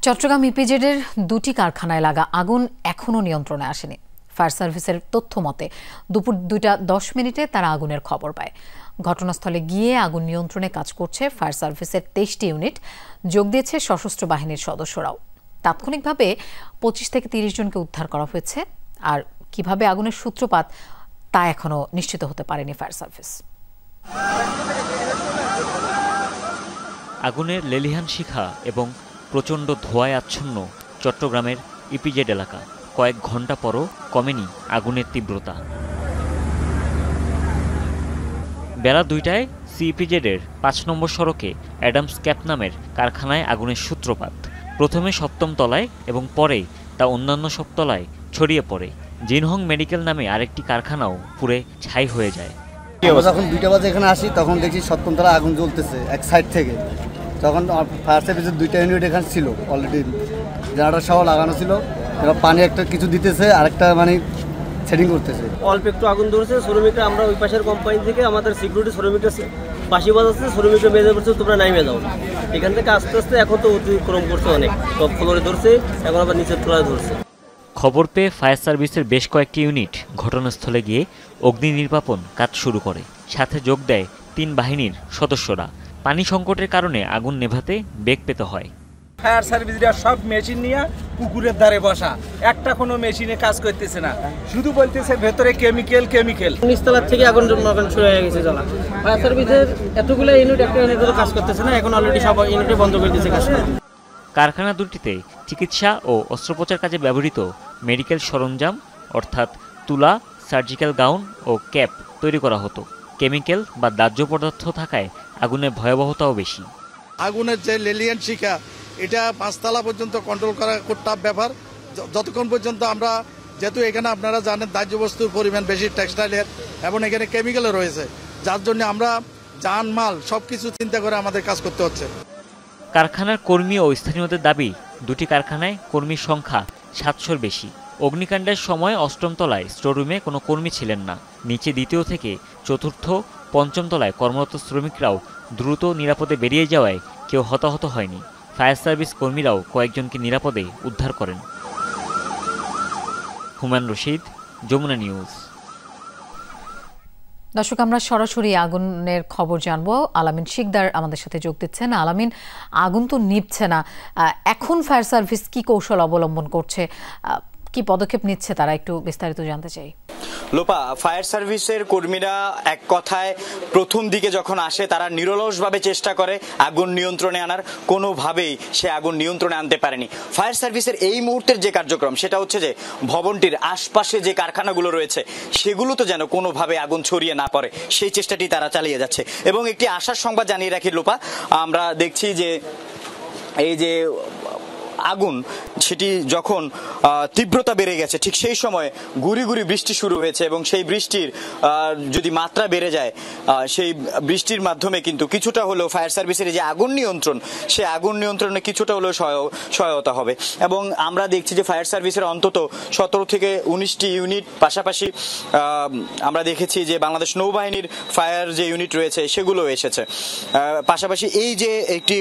চট্টগ্রাম ইপিজেডের দুটি কারখানায় লাগা আগুন এখনও নিয়ন্ত্রণে আসেনি। ফায়ার সার্ভিসের তথ্য মতে দুপুর 2:10 তারা আগুনের খবর পায়। ঘটনাস্থলে গিয়ে আগুন নিয়ন্ত্রণে কাজ করছে ফায়ার সার্ভিসের 23টি ইউনিট, যোগ দিয়েছে সশস্ত্র বাহিনীর সদস্যরাও। তাৎক্ষণিকভাবে 25 থেকে 30 জনকে উদ্ধার করা হয়েছে। আর কিভাবে আগুনের সূত্রপাত তা এখনও নিশ্চিত হতে পারেনি ফায়ার সার্ভিস। আগুনের লেলিহান শিখা এবং প্রচণ্ড ধোঁয়ায় আচ্ছন্ন চট্টগ্রামের ইপিজেড এলাকা। কয়েক ঘন্টা পরও কমেনি আগুনের তীব্রতা। বেলা 2টায় সিইপিজেডের 5 নম্বর সড়কে অ্যাডামস ক্যাপ নামের কারখানায় আগুনের সূত্রপাত। প্রথমে 7ম তলায় এবং পরে তা অন্যান্য সব তলায় ছড়িয়ে পড়ে। জিনহং মেডিকেল নামে আরেকটি কারখানাও পুড়ে ছাই হয়ে যায়। যখন 2টা বাজে এখানে আসি তখন দেখি 7ম তলায় আগুন জ্বলতেছে এক সাইড থেকে। তখন ফায়ার সার্ভিসের 2টা ইউনিট এখানে ছিল, অলরেডি জেনারেটর সহ লাগানো ছিল। এবার পানি একটা কিছু দিতেছে, আরেকটা মানে সেটিং করতেছে। অল্প একটু আগুন ধরেছে। শ্রমিকরা আমরা ওই পাশের কোম্পানি থেকে আমাদের সিকিউরিটি শ্রমিকরা বাঁশি বাজাচ্ছে, শ্রমিকরা বেজে পড়ছে তোমরা নাইমে যাও। এখান থেকে আস্তে আস্তে এখন তো অতিক্রম করছে, অনেক টপ ফ্লোরে ধরছে, এখন আবার নিচের তলায় ধরছে। খবর পেয়ে ফায়ার সার্ভিসের বেশ কয়েকটি ইউনিট ঘটনাস্থলে গিয়ে অগ্নি নির্বাপন কাজ শুরু করে। সাথে যোগ দেয় 3 বাহিনীর সদস্যরা। পানি সংকটের কারণে আগুন নেভাতে বেগ পেতে হয়। ফায়ার সার্ভিসরা সব মেশিন নিয়ে পুকুরের ধারে বসা, একটা কোনো মেশিনে কাজ করতেছে না, শুধু বলতেছে ভেতরে কেমিক্যাল। নিচতলার থেকে আগুন শুরু হয়ে গেছে জ্বলা। ফায়ার সার্ভিসের এতগুলো ইউনিট একটা ইউনিট ধরে কাজ করতেছে না, এখন অলরেডি সব ইউনিটে বন্ধ করে দিয়েছে কাজ করা। কারখানা দুটিতে চিকিৎসা ও অস্ত্রোপচার কাজে ব্যবহৃত মেডিকেল সরঞ্জাম অর্থাৎ তুলা, সার্জিক্যাল গাউন ও ক্যাপ তৈরি করা হতো। কেমিক্যাল বা দাহ্য পদার্থ থাকায় আগুনের ভয়াবহতাও বেশি। আগুনের যে লেলিয়ান শিখা, এটা 5 তলা পর্যন্ত কন্ট্রোল করা খুব টাফ ব্যাপার। যতক্ষণ পর্যন্ত আমরা, যেহেতু এখানে আপনারা জানেন দাহ্য বস্তুর পরিমাণ বেশি টেক্সটাইলের এবং এখানে কেমিক্যালও রয়েছে, যার জন্য আমরা জানমাল সবকিছু চিন্তা করে আমাদের কাজ করতে হচ্ছে। কারখানার কর্মী ও স্থানীয়দের দাবি, দুটি কারখানায় কর্মীর সংখ্যা 700-র বেশি। অগ্নিকাণ্ডের সময় 8ম তলায় স্টোররুমে কোনো কর্মী ছিলেন না। নিচে 2য় থেকে 4র্থ, 5ম তলায় কর্মরত শ্রমিকরাও দ্রুত নিরাপদে বেরিয়ে যাওয়ায় কেউ হতাহত হয়নি। ফায়ার সার্ভিস কর্মীরাও কয়েকজনকে নিরাপদে উদ্ধার করেন। হুমায়ুন রশিদ, যমুনা নিউজ। দর্শক, আমরা সরাসরি আগুনের খবর জানবো। আলামিন শিকদার আমাদের সাথে যোগ দিচ্ছেন। আলামিন, আগুন তো নিভছে না, এখন ফায়ার সার্ভিস কি কৌশল অবলম্বন করছে, কি পদক্ষেপ নিচ্ছে তারা, একটু বিস্তারিত জানতে চাই। লোপা, ফায়ার সার্ভিসের কর্মীরা এক কথায় প্রথম দিকে যখন আসে তারা নিরলসভাবে চেষ্টা করে আগুন নিয়ন্ত্রণে আনার, কোনোভাবেই সে আগুন নিয়ন্ত্রণে আনতে পারেনি। ফায়ার সার্ভিসের এই মুহূর্তের যে কার্যক্রম সেটা হচ্ছে যে ভবনটির আশপাশে যে কারখানাগুলো রয়েছে সেগুলো তো যেন কোনোভাবে আগুন ছড়িয়ে না পড়ে, সেই চেষ্টাটি তারা চালিয়ে যাচ্ছে। এবং একটি আশার সংবাদ জানিয়ে রাখি লোপা, আমরা দেখছি যে এই যে আগুন সেটি যখন তীব্রতা বেড়ে গেছে, ঠিক সেই সময় গুড়ি গুড়ি বৃষ্টি শুরু হয়েছে এবং সেই বৃষ্টির যদি মাত্রা বেড়ে যায়, সেই বৃষ্টির মাধ্যমে কিন্তু কিছুটা হলেও ফায়ার সার্ভিসের যে আগুন নিয়ন্ত্রণ, সে আগুন নিয়ন্ত্রণে কিছুটা হলেও সহায়তা হবে। এবং আমরা দেখছি যে ফায়ার সার্ভিসের অন্তত 17 থেকে 19টি ইউনিট, পাশাপাশি আমরা দেখেছি যে বাংলাদেশ নৌবাহিনীর ফায়ার যে ইউনিট রয়েছে সেগুলো এসেছে। পাশাপাশি এই যে একটি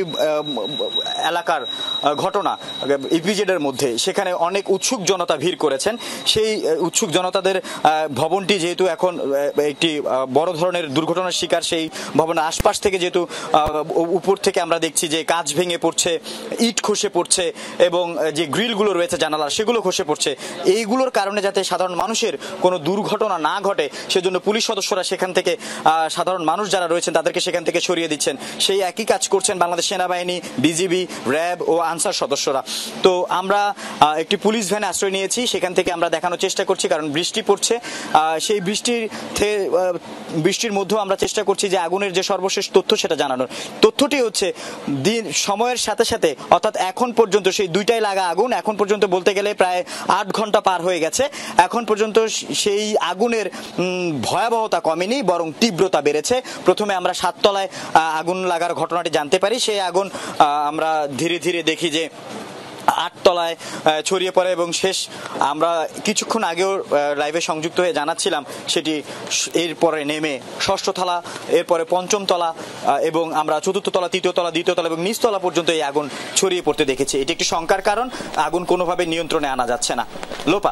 এলাকার ঘটনা ইপিজেডের মধ্যে, সেখানে অনেক উৎসুক জনতা ভিড় করেছেন। সেই উৎসুক জনতাদের ভবনটি যেহেতু এখন একটি বড় ধরনের দুর্ঘটনার শিকার, সেই ভবনের আশপাশ থেকে যেহেতু উপর থেকে আমরা দেখছি যে কাঁচ ভেঙে পড়ছে, ইট খসে পড়ছে এবং যে গ্রিলগুলো রয়েছে জানালার সেগুলো খসে পড়ছে, এইগুলোর কারণে যাতে সাধারণ মানুষের কোনো দুর্ঘটনা না ঘটে সেজন্য পুলিশ সদস্যরা সেখান থেকে সাধারণ মানুষ যারা রয়েছেন তাদেরকে সেখান থেকে সরিয়ে দিচ্ছেন। সেই একই কাজ করছেন বাংলাদেশ সেনাবাহিনী, বিজিবি, র্যাব ও আনসার সদস্যরা। তো আমরা একটি পুলিশ ভ্যানে আশ্রয় নিয়েছি, সেখান থেকে আমরা দেখানোর চেষ্টা করছি, কারণ বৃষ্টি পড়ছে। সেই বৃষ্টির মধ্যেও আমরা চেষ্টা করছি যে আগুনের যে সর্বশেষ তথ্য সেটা জানানোর। তথ্যটি হচ্ছে সময়ের সাথে সাথে, অর্থাৎ এখন পর্যন্ত সেই 2টায় লাগা আগুন, এখন পর্যন্ত বলতে গেলে প্রায় 8 ঘন্টা পার হয়ে গেছে, এখন পর্যন্ত সেই আগুনের ভয়াবহতা কমেনি, বরং তীব্রতা বেড়েছে। প্রথমে আমরা 7 তলায় আগুন লাগার ঘটনাটি জানতে পারি। সেই আগুন আমরা ধীরে ধীরে দেখি যে 8 তলায় ছড়িয়ে পড়ে এবং শেষ আমরা কিছুক্ষণ আগেও লাইভে সংযুক্ত হয়ে জানাচ্ছিলাম সেটি এরপরে নেমে 6ষ্ঠ তলা, এরপরে 5ম তলা এবং আমরা 4র্থ তলা, 3য় তলা, 2য় তলা এবং নিচতলা পর্যন্ত এই আগুন ছড়িয়ে পড়তে দেখেছি। এটি একটি শঙ্কার কারণ, আগুন কোনোভাবে নিয়ন্ত্রণে আনা যাচ্ছে না। লোপা।